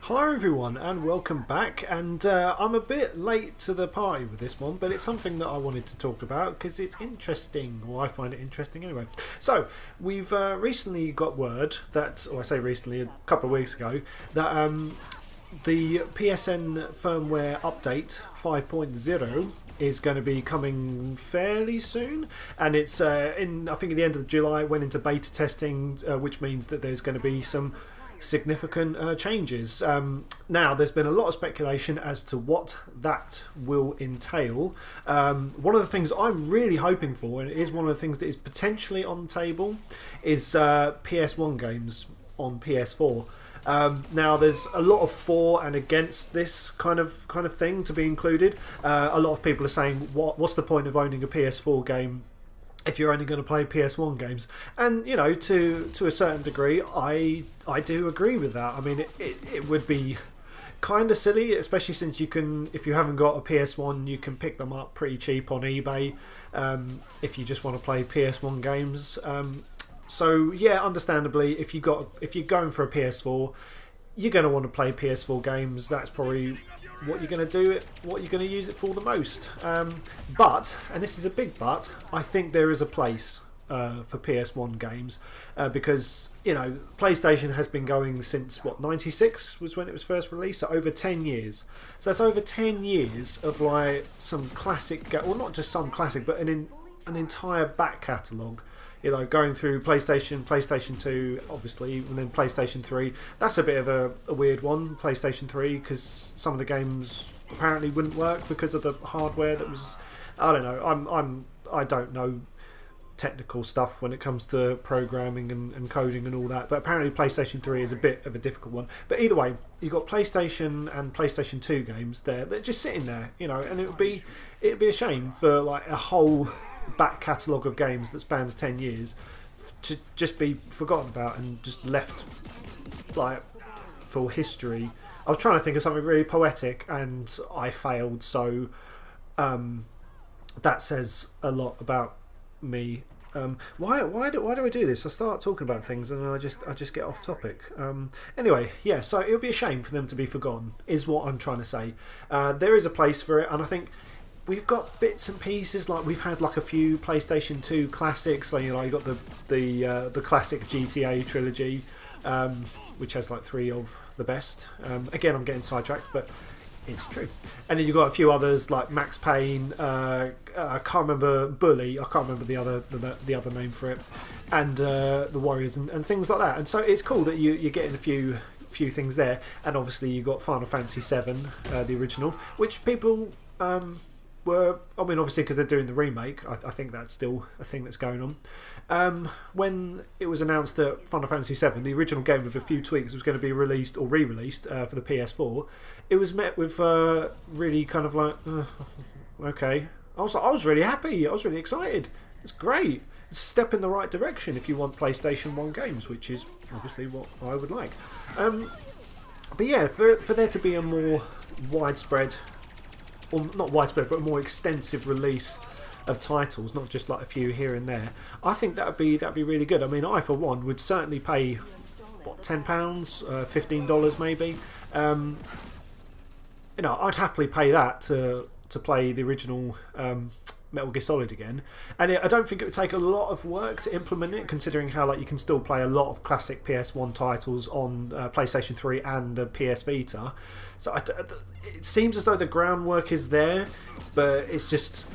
Hello everyone and welcome back, and I'm a bit late to the party with this one, but it's something that I wanted to talk about because it's interesting, or I find it interesting anyway. So we've recently got word that, or I say recently, a couple of weeks ago, that the PSN firmware update 5.0 is going to be coming fairly soon, and it's in, I think at the end of July it went into beta testing, which means that there's going to be some significant changes. Now there's been a lot of speculation as to what that will entail. One of the things I'm really hoping for, and it is one of the things that is potentially on the table, is PS1 games on PS4. Now there's a lot of for and against this kind of thing to be included. A lot of people are saying, what's the point of owning a PS4 game if you're only going to play PS1 games? And you know, to a certain degree, I do agree with that. I mean, it would be kind of silly, especially since you can, if you haven't got a PS1, you can pick them up pretty cheap on eBay if you just want to play PS1 games. So yeah, understandably, if you're going for a PS4, you're going to want to play PS4 games. That's probably what you're going to do, what you're going to use it for the most. But, and this is a big but, I think there is a place for PS1 games because, you know, PlayStation has been going since what, 96 was when it was first released, so over 10 years. So that's over 10 years of like some classic, well, not just some classic, but an entire back catalogue. You know, going through PlayStation 2, obviously, and then PlayStation 3. That's a bit of a weird one, PlayStation 3, because some of the games apparently wouldn't work because of the hardware that was. I don't know. I don't know technical stuff when it comes to programming and coding and all that. But apparently, PlayStation 3 is a bit of a difficult one. But either way, you've got PlayStation and PlayStation 2 games there that are just sitting there, you know, and it'd be a shame for like a whole back catalogue of games that spans 10 years to just be forgotten about and just left like for history. I was trying to think of something really poetic and I failed, so that says a lot about me. Why do I do this? I start talking about things and I just get off topic. Anyway, yeah, so it would be a shame for them to be forgotten, is what I'm trying to say. There is a place for it, and I think we've got bits and pieces, like we've had like a few PlayStation 2 classics, like, you know, you got the classic GTA trilogy, which has like 3 of the best. Again, I'm getting sidetracked, but it's true. And then you've got a few others like Max Payne. I can't remember Bully. I can't remember the other name for it, and the Warriors and things like that. And so it's cool that you're getting a few things there. And obviously you got Final Fantasy 7, the original, which people I mean, obviously because they're doing the remake, I think that's still a thing that's going on. When it was announced that Final Fantasy 7, the original game with a few tweaks, was going to be released or re-released for the PS4, it was met with really kind of like, okay. I was really happy. I was really excited. It's great. It's a step in the right direction if you want PlayStation 1 games, which is obviously what I would like. But yeah, for there to be a more widespread, or not widespread, but a more extensive release of titles, not just like a few here and there, I think that'd be really good. I mean, I for one would certainly pay what, £10, $15 maybe. You know, I'd happily pay that to play the original Metal Gear Solid again, and I don't think it would take a lot of work to implement it, considering how like you can still play a lot of classic PS1 titles on PlayStation 3 and the PS Vita. So it seems as though the groundwork is there, but it's just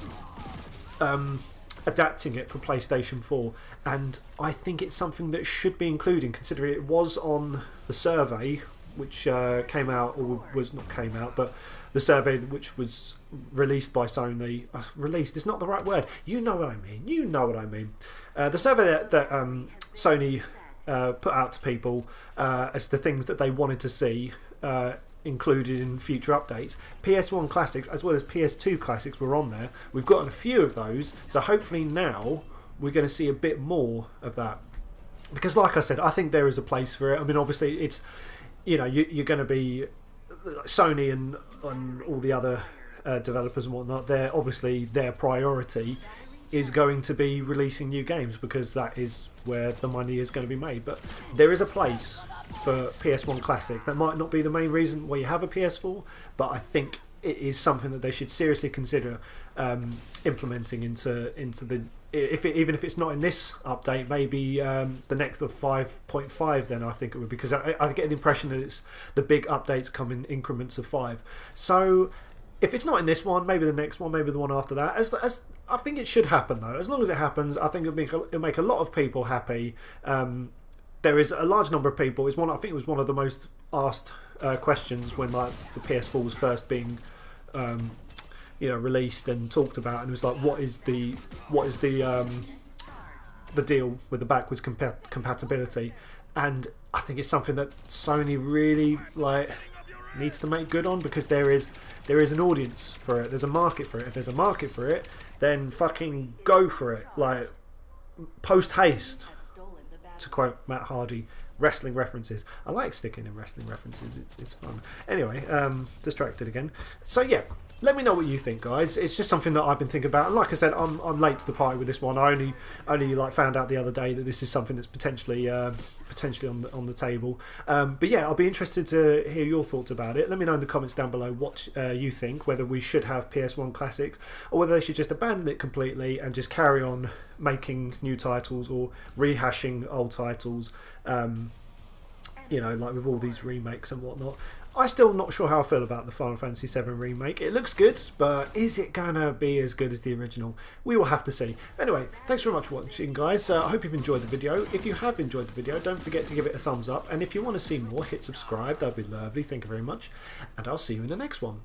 adapting it for PlayStation 4, and I think it's something that should be included, considering it was on the survey which came out, or was not came out, but the survey which was released by Sony. Released is not the right word. You know what I mean. You know what I mean. The survey that Sony put out to people as the things that they wanted to see included in future updates. PS1 classics as well as PS2 classics were on there. We've gotten a few of those, so hopefully now we're going to see a bit more of that. Because like I said, I think there is a place for it. I mean, obviously it's, you know, you're going to be Sony and all the other developers and whatnot. They're obviously their priority is going to be releasing new games because that is where the money is going to be made. But there is a place for PS1 classics. That might not be the main reason why you have a PS4, but I think it is something that they should seriously consider implementing into the even if it's not in this update, maybe the next of 5.5. Then I think it would, because I get the impression that it's the big updates come in increments of 5. So if it's not in this one, maybe the next one, maybe the one after that. As I think it should happen though. As long as it happens, I think it'll make a lot of people happy. There is a large number of people. I think it was one of the most asked questions when like the PS4 was first being released and talked about, and it was like, what is the deal with the backwards compatibility? And I think it's something that Sony really needs to make good on, because there is an audience for it. There's a market for it. If there's a market for it, then fucking go for it. Like, post haste, to quote Matt Hardy. Wrestling references. I like sticking in wrestling references. It's fun. Anyway, distracted again. So yeah, let me know what you think, guys. It's just something that I've been thinking about. And like I said, I'm late to the party with this one. I only found out the other day that this is something that's potentially on the table. But yeah, I'll be interested to hear your thoughts about it. Let me know in the comments down below what you think, whether we should have PS1 classics or whether they should just abandon it completely and just carry on making new titles or rehashing old titles. Like with all these remakes and whatnot. I'm still not sure how I feel about the Final Fantasy VII remake. It looks good, but is it gonna be as good as the original? We will have to see. Anyway, thanks very much for watching, guys. I hope you've enjoyed the video. If you have enjoyed the video, don't forget to give it a thumbs up. And if you want to see more, hit subscribe. That'd be lovely. Thank you very much. And I'll see you in the next one.